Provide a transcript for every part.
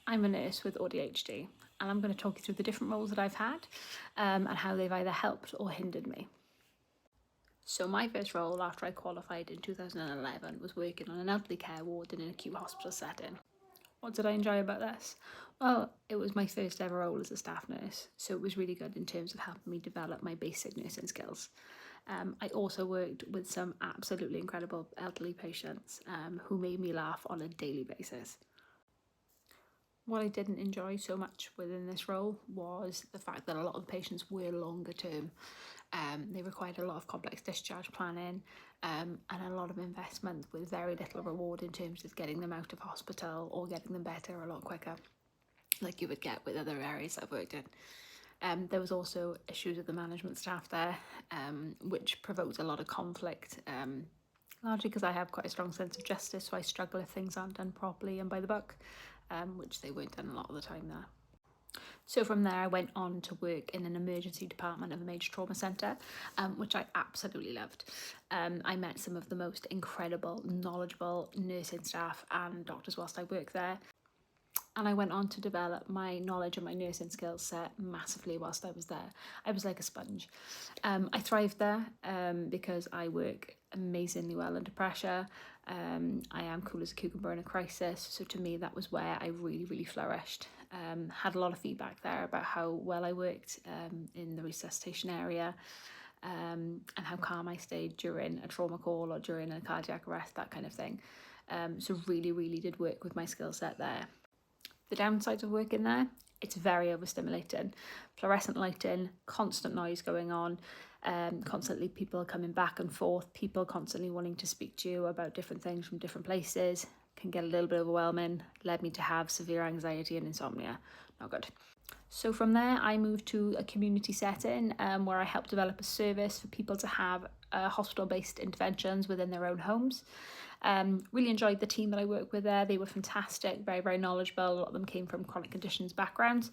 I'm a nurse with AuDHD, and I'm going to talk you through the different roles that I've had and how they've either helped or hindered me. So my first role after I qualified in 2011 was working on an elderly care ward in an acute hospital setting. What did I enjoy about this? Well, it was my first ever role as a staff nurse, so it was really good in terms of helping me develop my basic nursing skills. I also worked with some absolutely incredible elderly patients who made me laugh on a daily basis. What I didn't enjoy so much within this role was the fact that a lot of the patients were longer term. They required a lot of complex discharge planning and a lot of investment with very little reward in terms of getting them out of hospital or getting them better a lot quicker, like you would get with other areas I've worked in. There was also issues with the management staff there, which provoked a lot of conflict, largely because I have quite a strong sense of justice, so I struggle if things aren't done properly and by the book, which they weren't done a lot of the time there. So from there I went on to work in an emergency department of a major trauma centre, which I absolutely loved. I met some of the most incredible, knowledgeable nursing staff and doctors whilst I worked there. And I went on to develop my knowledge and my nursing skills set massively whilst I was there. I was like a sponge. I thrived there because I work amazingly well under pressure. I am cool as a cucumber in a crisis. So to me, that was where I really flourished. Had a lot of feedback there about how well I worked in the resuscitation area and how calm I stayed during a trauma call or during a cardiac arrest, that kind of thing. So really did work with my skill set there. The downsides of working there, it's very overstimulating. Fluorescent lighting, constant noise going on, constantly people coming back and forth, people constantly wanting to speak to you about different things from different places, can get a little bit overwhelming, led me to have severe anxiety and insomnia. Not good. So from there, I moved to a community setting where I helped develop a service for people to have hospital-based interventions within their own homes. Really enjoyed the team that I worked with there. They were fantastic, very knowledgeable. A lot of them came from chronic conditions backgrounds.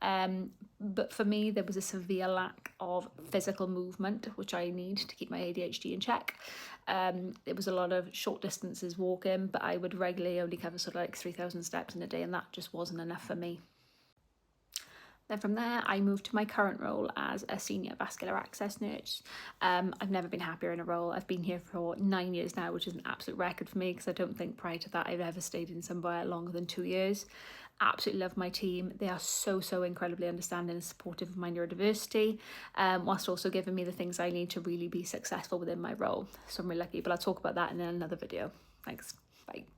But for me, there was a severe lack of physical movement, which I need to keep my ADHD in check. It was a lot of short distances walking, but I would regularly only cover sort of like 3,000 steps in a day, and that just wasn't enough for me. Then from there, I moved to my current role as a senior vascular access nurse. I've never been happier in a role. I've been here for 9 years now, which is an absolute record for me because I don't think prior to that I've ever stayed in somewhere longer than 2 years. Absolutely love my team. They are so incredibly understanding and supportive of my neurodiversity, whilst also giving me the things I need to really be successful within my role. So I'm really lucky, but I'll talk about that in another video. Thanks. Bye.